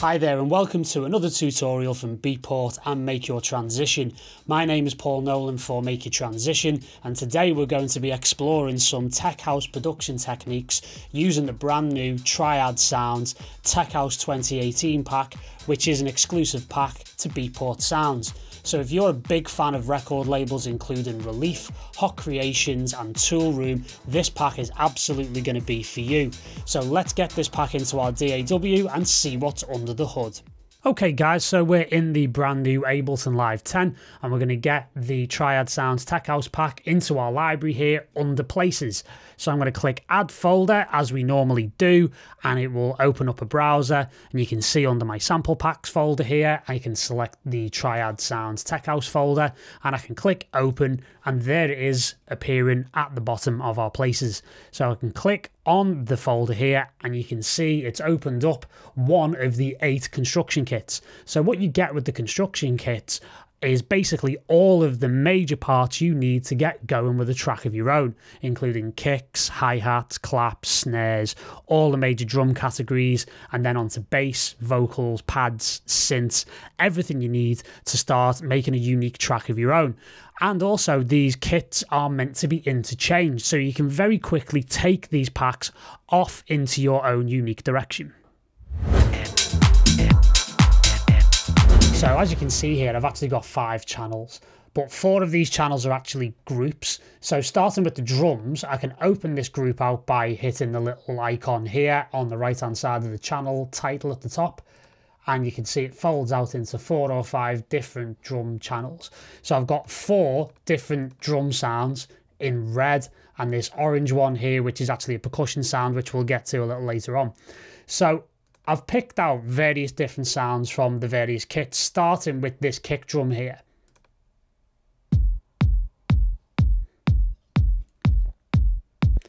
Hi there and welcome to another tutorial from Beatport and Make Your Transition. My name is Paul Nolan for Make Your Transition, and today we're going to be exploring some tech house production techniques using the brand new Triad Sounds Tech House 2018 pack, which is an exclusive pack to Beatport Sounds. So if you're a big fan of record labels including Relief, Hot Creations and Toolroom, this pack is absolutely going to be for you. So let's get this pack into our DAW and see what's under the hood. Okay guys, so we're in the brand new Ableton Live 10 and we're going to get the Triad Sounds Tech House pack into our library here under Places. So I'm going to click Add Folder as we normally do, and it will open up a browser, and you can see under my Sample Packs folder here, I can select the Triad Sounds Tech House folder and I can click Open, and there it is appearing at the bottom of our Places. So I can click on the folder here and you can see it's opened up one of the 8 construction kits. So what you get with the construction kits is basically all of the major parts you need to get going with a track of your own, including kicks, hi-hats, claps, snares, all the major drum categories, and then onto bass, vocals, pads, synths, everything you need to start making a unique track of your own. And also these kits are meant to be interchanged, so you can very quickly take these packs off into your own unique direction. So as you can see here, I've actually got 5 channels, but 4 of these channels are actually groups. So starting with the drums, I can open this group out by hitting the little icon here on the right hand side of the channel title at the top. And you can see it folds out into 4 or 5 different drum channels. So I've got 4 different drum sounds in red, and this orange one here, which is actually a percussion sound, which we'll get to a little later on. So I've picked out various different sounds from the various kits, starting with this kick drum here.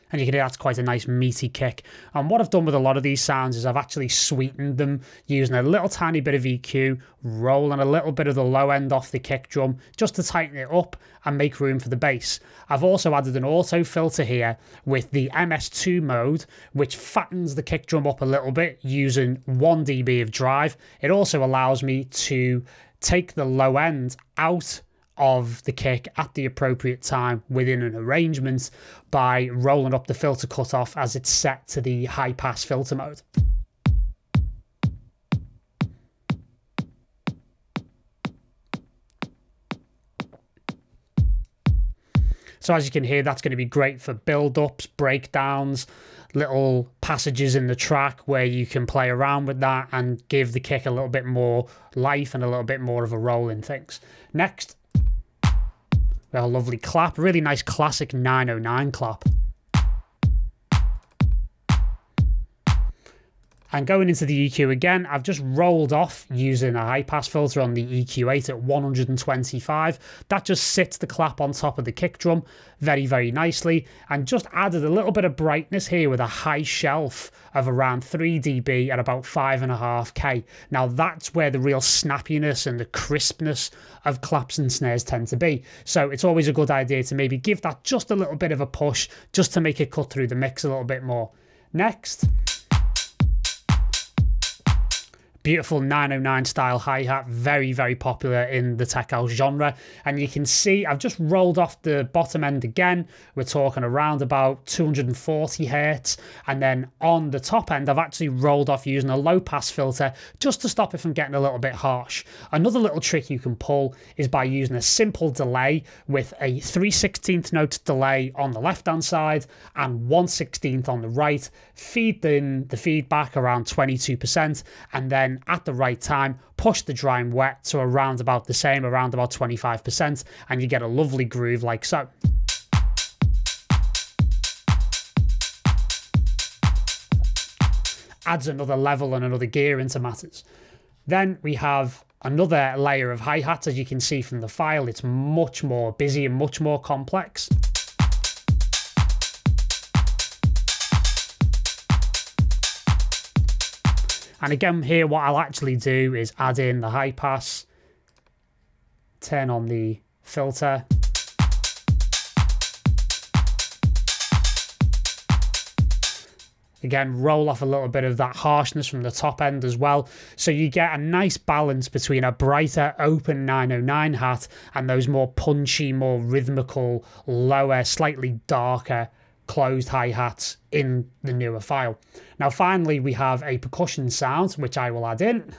And you can hear that's quite a nice meaty kick. And what I've done with a lot of these sounds is I've actually sweetened them using a little tiny bit of EQ, rolling a little bit of the low end off the kick drum just to tighten it up and make room for the bass. I've also added an auto filter here with the MS2 mode, which fattens the kick drum up a little bit using 1 dB of drive. It also allows me to take the low end out of the kick at the appropriate time within an arrangement by rolling up the filter cutoff as it's set to the high pass filter mode. So as you can hear, that's going to be great for build-ups, breakdowns, little passages in the track where you can play around with that and give the kick a little bit more life and a little bit more of a roll in things. Next, we have a lovely clap, really nice classic 909 clap. And going into the EQ again, I've just rolled off using a high pass filter on the EQ8 at 125. That just sits the clap on top of the kick drum very, very nicely, and just added a little bit of brightness here with a high shelf of around 3 dB at about 5.5K. Now that's where the real snappiness and the crispness of claps and snares tend to be. So it's always a good idea to maybe give that just a little bit of a push just to make it cut through the mix a little bit more. Next, beautiful 909 style hi-hat, very, very popular in the tech house genre. And you can see I've just rolled off the bottom end again. We're talking around about 240 hertz. And then on the top end, I've actually rolled off using a low pass filter just to stop it from getting a little bit harsh. Another little trick you can pull is by using a simple delay with a 3/16 note delay on the left hand side and 1/16 on the right. Feed in the feedback around 22%, and then at the right time push the dry and wet to around about the same, around about 25%, and you get a lovely groove like so. Adds another level and another gear into matters. Then we have another layer of hi-hats. As you can see from the file, it's much more busy and much more complex. And again here, what I'll actually do is add in the high pass, turn on the filter, Again, roll off a little bit of that harshness from the top end as well. So you get a nice balance between a brighter open 909 hat and those more punchy, more rhythmical, lower, slightly darker closed hi-hats in the newer file. Now finally we have a percussion sound, which I will add in.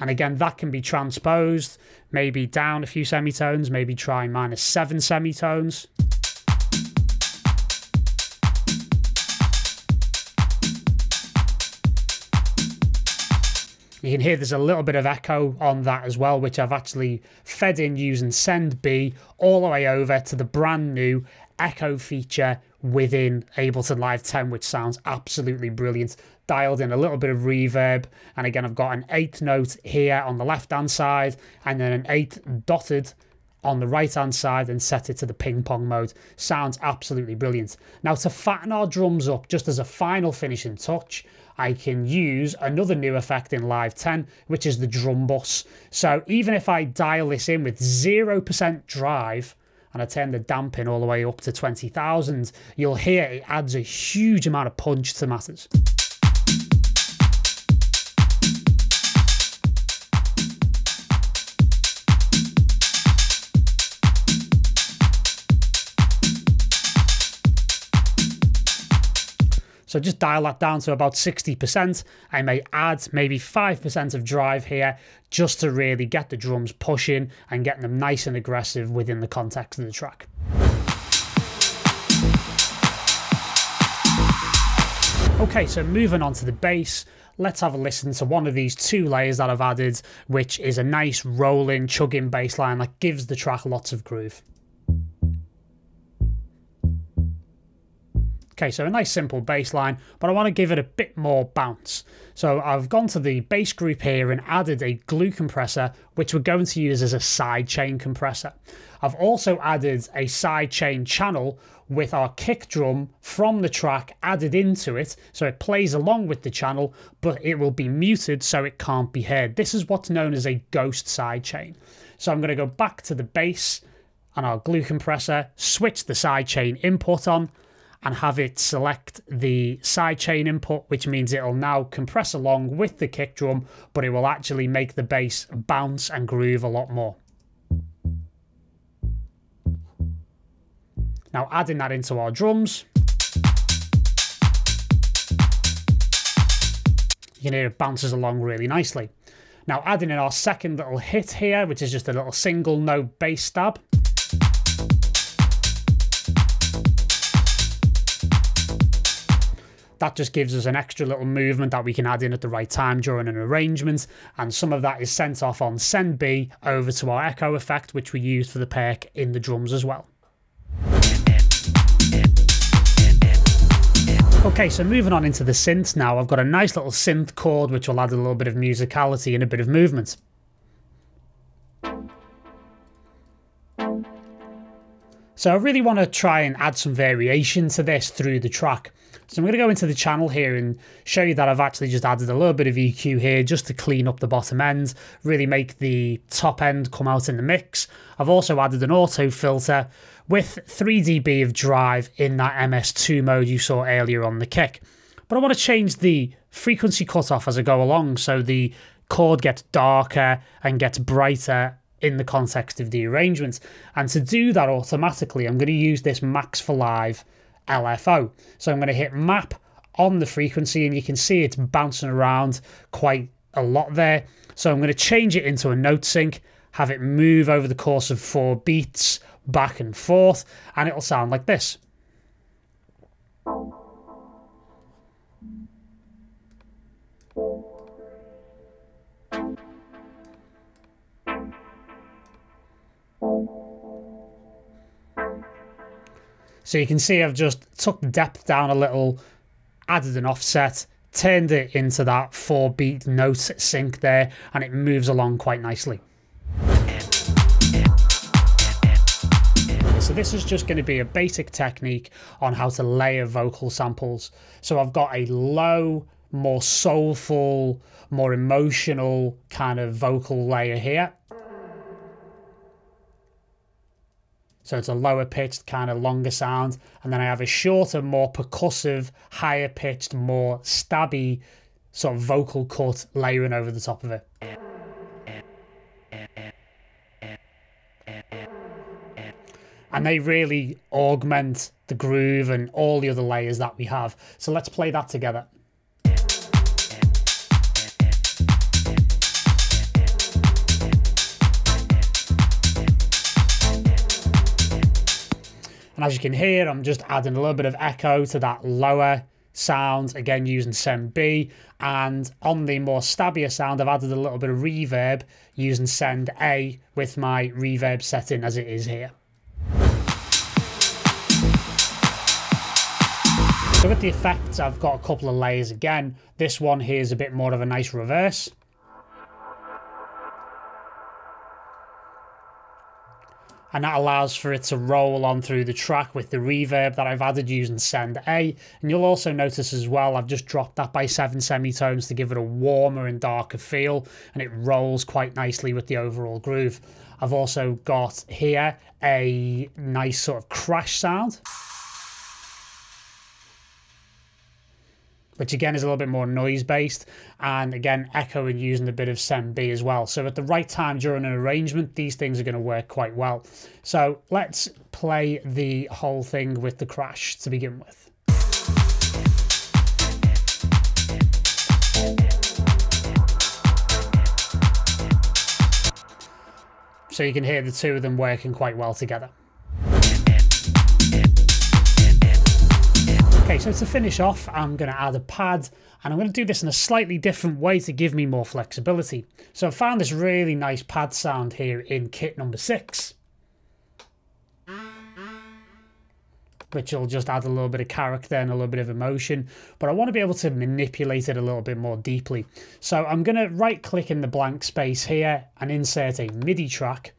And again, that can be transposed, maybe down a few semitones, maybe try -7 semitones. You can hear there's a little bit of echo on that as well, which I've actually fed in using Send B all the way over to the brand new echo feature within Ableton Live 10, which sounds absolutely brilliant. Dialed in a little bit of reverb, and again I've got an 8th note here on the left hand side and then an 8th dotted on the right hand side and set it to the ping pong mode. Sounds absolutely brilliant. Now to fatten our drums up, just as a final finishing touch, I can use another new effect in Live 10, which is the drum bus. So even if I dial this in with 0% drive and I turn the damping all the way up to 20,000, you'll hear it adds a huge amount of punch to matters. So just dial that down to about 60%. I may add maybe 5% of drive here just to really get the drums pushing and getting them nice and aggressive within the context of the track. Okay, so moving on to the bass, let's have a listen to one of these 2 layers that I've added, which is a nice rolling, chugging bass line that gives the track lots of groove. Okay, so a nice simple bass line, but I want to give it a bit more bounce. So I've gone to the bass group here and added a glue compressor, which we're going to use as a sidechain compressor. I've also added a sidechain channel with our kick drum from the track added into it, so it plays along with the channel, but it will be muted so it can't be heard. This is what's known as a ghost sidechain. So I'm going to go back to the bass and our glue compressor, switch the sidechain input on, and have it select the sidechain input, which means it'll now compress along with the kick drum, but it will actually make the bass bounce and groove a lot more. Now adding that into our drums, you can hear it bounces along really nicely. Now adding in our second little hit here, which is just a little single note bass stab. That just gives us an extra little movement that we can add in at the right time during an arrangement, and some of that is sent off on Send B over to our echo effect, which we use for the perk in the drums as well. Okay, so moving on into the synth now, I've got a nice little synth chord which will add a little bit of musicality and a bit of movement. So I really want to try and add some variation to this through the track. So I'm going to go into the channel here and show you that I've actually just added a little bit of EQ here just to clean up the bottom end, really make the top end come out in the mix. I've also added an auto filter with 3 dB of drive in that MS2 mode you saw earlier on the kick. But I want to change the frequency cutoff as I go along so the chord gets darker and gets brighter in the context of the arrangement. And to do that automatically, I'm going to use this Max for Live LFO. So I'm going to hit map on the frequency and you can see it's bouncing around quite a lot there. So I'm going to change it into a note sync, have it move over the course of 4 beats back and forth, and it'll sound like this. So you can see I've just took the depth down a little, added an offset, turned it into that 4-beat note sync there, and it moves along quite nicely. So this is just going to be a basic technique on how to layer vocal samples. So I've got a low more soulful, more emotional kind of vocal layer here. So it's a lower pitched, kind of longer sound. And then I have a shorter, more percussive, higher pitched, more stabby sort of vocal cut layering over the top of it. And they really augment the groove and all the other layers that we have. So let's play that together. And as you can hear, I'm just adding a little bit of echo to that lower sound, again using Send B. And on the more stabbier sound, I've added a little bit of reverb using Send A with my reverb setting as it is here. So with the effects, I've got a couple of layers again. This one here is a bit more of a nice reverse. And that allows for it to roll on through the track with the reverb that I've added using Send A. And you'll also notice as well, I've just dropped that by 7 semitones to give it a warmer and darker feel, and it rolls quite nicely with the overall groove. I've also got here a nice sort of crash sound, which again is a little bit more noise based, and again echoing using a bit of Send B as well. So at the right time during an arrangement, these things are going to work quite well. So let's play the whole thing with the crash to begin with. So you can hear the two of them working quite well together. Okay, so to finish off, I'm going to add a pad, and I'm going to do this in a slightly different way to give me more flexibility. So I found this really nice pad sound here in kit number 6, which will just add a little bit of character and a little bit of emotion, but I want to be able to manipulate it a little bit more deeply. So I'm going to right click in the blank space here and insert a MIDI track,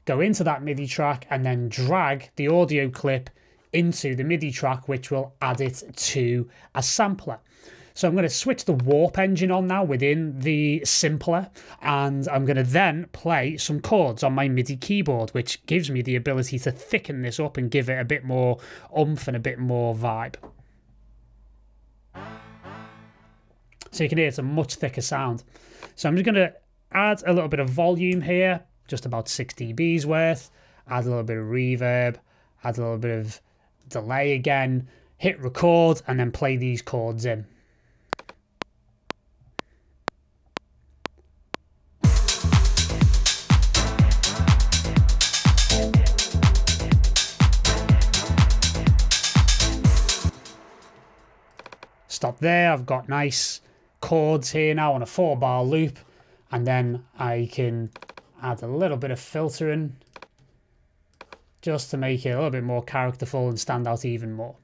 go into that MIDI track, and then drag the audio clip into the MIDI track, which will add it to a sampler. So I'm going to switch the warp engine on now within the simpler, and I'm going to then play some chords on my MIDI keyboard, which gives me the ability to thicken this up and give it a bit more oomph and a bit more vibe. So you can hear it's a much thicker sound. So I'm just going to add a little bit of volume here, just about 6 dBs worth, add a little bit of reverb, add a little bit of delay again, hit record, and then play these chords in. Stop there. I've got nice chords here now on a 4-bar loop, and then I can add a little bit of filtering just to make it a little bit more characterful and stand out even more.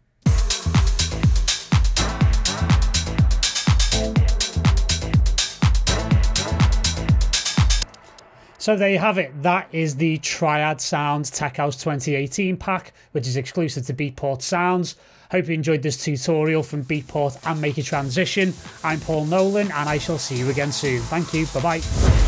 So there you have it. That is the Triad Sounds Tech House 2018 pack, which is exclusive to Beatport Sounds. Hope you enjoyed this tutorial from Beatport and Make a Transition. I'm Paul Nolan, and I shall see you again soon. Thank you. Bye-bye.